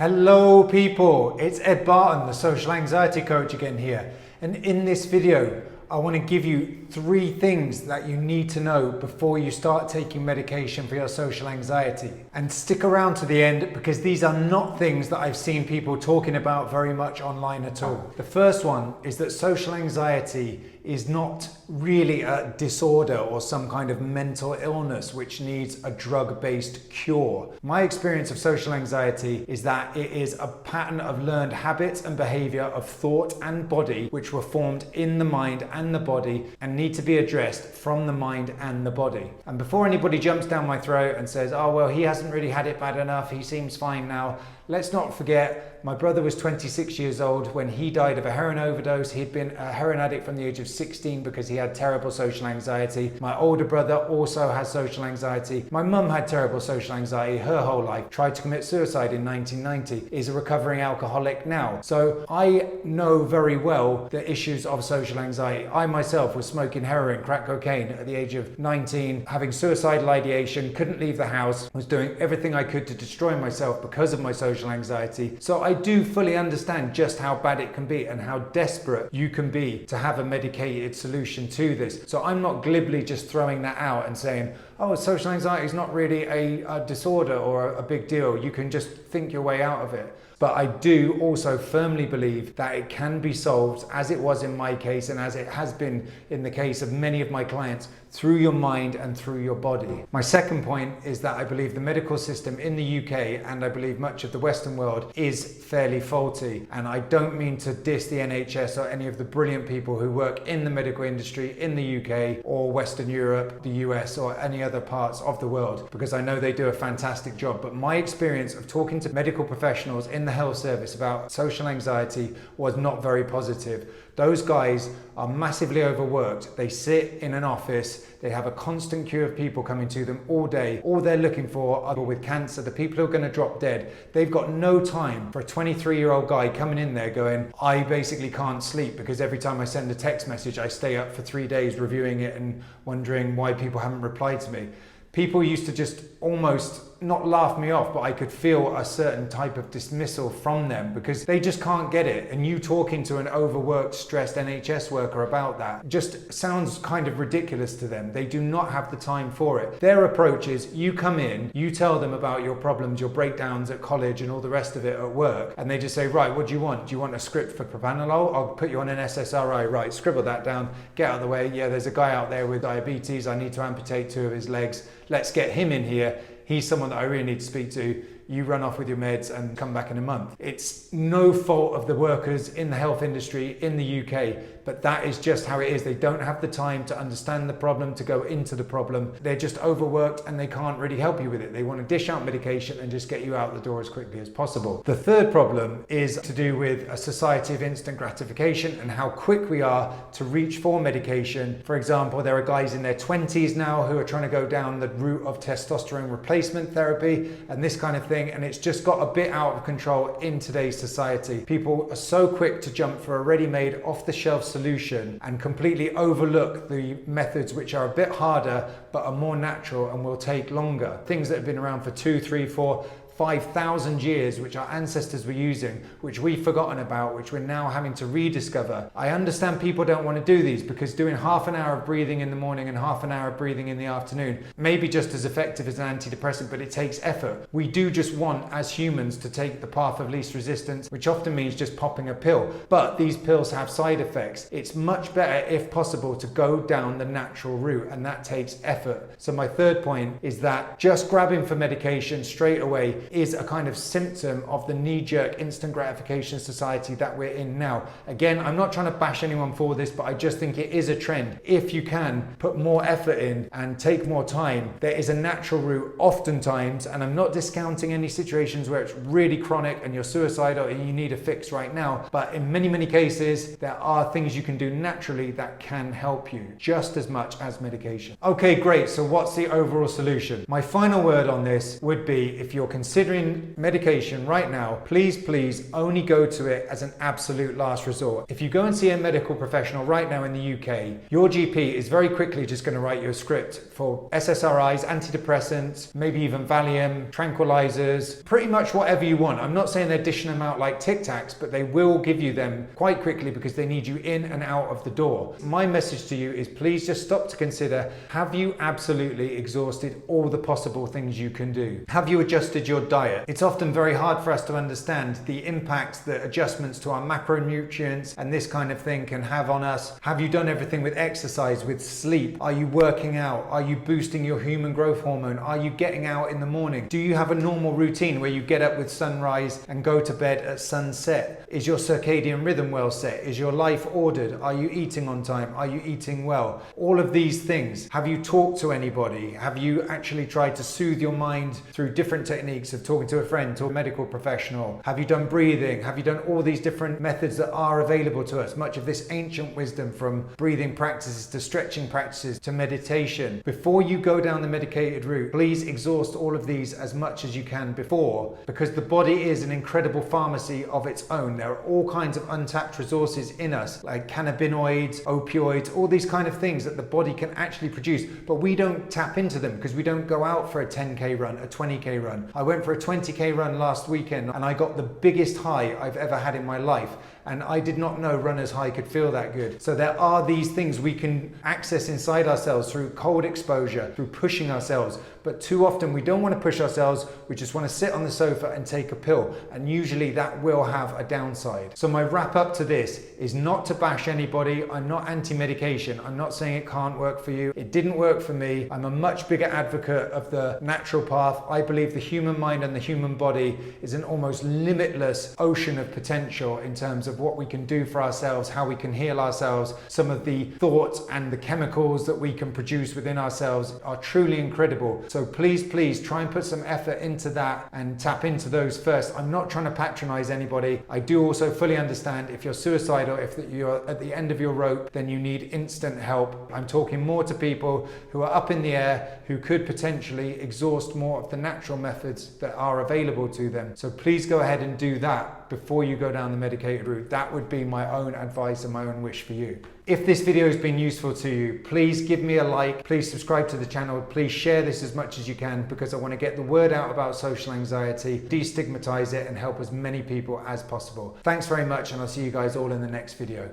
Hello people, it's Ed Barton, the social anxiety coach again here. And in this video, I want to give you 3 things that you need to know before you start taking medication for your social anxiety. And stick around to the end because these are not things that I've seen people talking about very much online at all. The first one is that social anxiety is not really a disorder or some kind of mental illness which needs a drug-based cure. My experience of social anxiety is that it is a pattern of learned habits and behavior of thought and body which were formed in the mind and the body and need to be addressed from the mind and the body. And before anybody jumps down my throat and says, oh well, he hasn't really had it bad enough, he seems fine now, let's not forget my brother was 26 years old when he died of a heroin overdose. He'd been a heroin addict from the age of 16 because he had terrible social anxiety. My older brother also has social anxiety. My mum had terrible social anxiety her whole life, tried to commit suicide in 1990, is a recovering alcoholic now. So I know very well the issues of social anxiety. I myself was smoking heroin, crack cocaine at the age of 19, having suicidal ideation, couldn't leave the house, was doing everything I could to destroy myself because of my social anxiety. So I do fully understand just how bad it can be and how desperate you can be to have a medicated solution to this. So I'm not glibly just throwing that out and saying, oh, social anxiety is not really a disorder or a big deal. You can just think your way out of it. But I do also firmly believe that it can be solved, as it was in my case and as it has been in the case of many of my clients, through your mind and through your body. My second point is that I believe the medical system in the UK, and I believe much of the Western world, is fairly faulty. And I don't mean to diss the NHS or any of the brilliant people who work in the medical industry in the UK or Western Europe, the US, or any other parts of the world, because I know they do a fantastic job. But my experience of talking to medical professionals in the health service about social anxiety was not very positive. Those guys are massively overworked. They sit in an office, they have a constant queue of people coming to them all day. All they're looking for are people with cancer, the people who are going to drop dead. They've got no time for a 23-year-old guy coming in there going, I basically can't sleep because every time I send a text message, I stay up for 3 days reviewing it and wondering why people haven't replied to me. People used to just almost not laugh me off, but I could feel a certain type of dismissal from them because they just can't get it. And you talking to an overworked, stressed NHS worker about that just sounds kind of ridiculous to them. They do not have the time for it. Their approach is you come in, you tell them about your problems, your breakdowns at college and all the rest of it at work. And they just say, right, what do you want? Do you want a script for propranolol? I'll put you on an SSRI. Right, scribble that down, get out of the way. Yeah, there's a guy out there with diabetes. I need to amputate 2 of his legs. Let's get him in here. He's someone that I really need to speak to. You run off with your meds and come back in a month. It's no fault of the workers in the health industry in the UK, but that is just how it is. They don't have the time to understand the problem, to go into the problem. They're just overworked and they can't really help you with it. They want to dish out medication and just get you out the door as quickly as possible. The third problem is to do with a society of instant gratification and how quick we are to reach for medication. For example, there are guys in their 20s now who are trying to go down the route of testosterone replacement therapy and this kind of thing. And it's just got a bit out of control in today's society. People are so quick to jump for a ready-made off-the-shelf solution and completely overlook the methods which are a bit harder but are more natural and will take longer. Things that have been around for 2, 3, 4, 5,000 years, which our ancestors were using, which we've forgotten about, which we're now having to rediscover. I understand people don't want to do these because doing half an hour of breathing in the morning and half an hour of breathing in the afternoon may be just as effective as an antidepressant, but it takes effort. We do just want, as humans, to take the path of least resistance, which often means just popping a pill. But these pills have side effects. It's much better, if possible, to go down the natural route, and that takes effort. So my third point is that just grabbing for medication straight away is a kind of symptom of the knee-jerk instant gratification society that we're in now. Again, I'm not trying to bash anyone for this, but I just think it is a trend. If you can put more effort in and take more time, there is a natural route oftentimes, and I'm not discounting any situations where it's really chronic and you're suicidal and you need a fix right now, but in many, many cases, there are things you can do naturally that can help you just as much as medication. Okay, great. So what's the overall solution? My final word on this would be, if you're considering considering medication right now, please only go to it as an absolute last resort. If you go and see a medical professional right now in the UK, your GP is very quickly just going to write you a script for SSRIs, antidepressants, maybe even Valium, tranquilizers, pretty much whatever you want. I'm not saying they're dishing them out like Tic Tacs, but they will give you them quite quickly because they need you in and out of the door. My message to you is please just stop to consider, have you absolutely exhausted all the possible things you can do? Have you adjusted your diet? It's often very hard for us to understand the impacts that adjustments to our macronutrients and this kind of thing can have on us. Have you done everything with exercise, with sleep? Are you working out? Are you boosting your human growth hormone? Are you getting out in the morning? Do you have a normal routine where you get up with sunrise and go to bed at sunset? Is your circadian rhythm well set? Is your life ordered? Are you eating on time? Are you eating well? All of these things. Have you talked to anybody? Have you actually tried to soothe your mind through different techniques of talking to a friend, to a medical professional? Have you done breathing? Have you done all these different methods that are available to us? Much of this ancient wisdom, from breathing practices to stretching practices to meditation. Before you go down the medicated route, please exhaust all of these as much as you can before, because the body is an incredible pharmacy of its own. There are all kinds of untapped resources in us, like cannabinoids, opioids, all these kind of things that the body can actually produce, but we don't tap into them because we don't go out for a 10K run, a 20K run. I went for a 20K run last weekend and I got the biggest high I've ever had in my life. And I did not know runner's high could feel that good. So there are these things we can access inside ourselves through cold exposure, through pushing ourselves. But too often we don't want to push ourselves. We just want to sit on the sofa and take a pill. And usually that will have a downside. So my wrap up to this is not to bash anybody. I'm not anti-medication. I'm not saying it can't work for you. It didn't work for me. I'm a much bigger advocate of the natural path. I believe the human mind and the human body is an almost limitless ocean of potential in terms of what we can do for ourselves, how we can heal ourselves. Some of the thoughts and the chemicals that we can produce within ourselves are truly incredible. So please try and put some effort into that and tap into those first. I'm not trying to patronize anybody. I do also fully understand if you're suicidal, if you're at the end of your rope, then you need instant help. I'm talking more to people who are up in the air, who could potentially exhaust more of the natural methods that are available to them. So please go ahead and do that before you go down the medicated route. That would be my own advice and my own wish for you. If this video has been useful to you, please give me a like, please subscribe to the channel, please share this as much as you can, because I want to get the word out about social anxiety, destigmatize it and help as many people as possible. Thanks very much, and I'll see you guys all in the next video.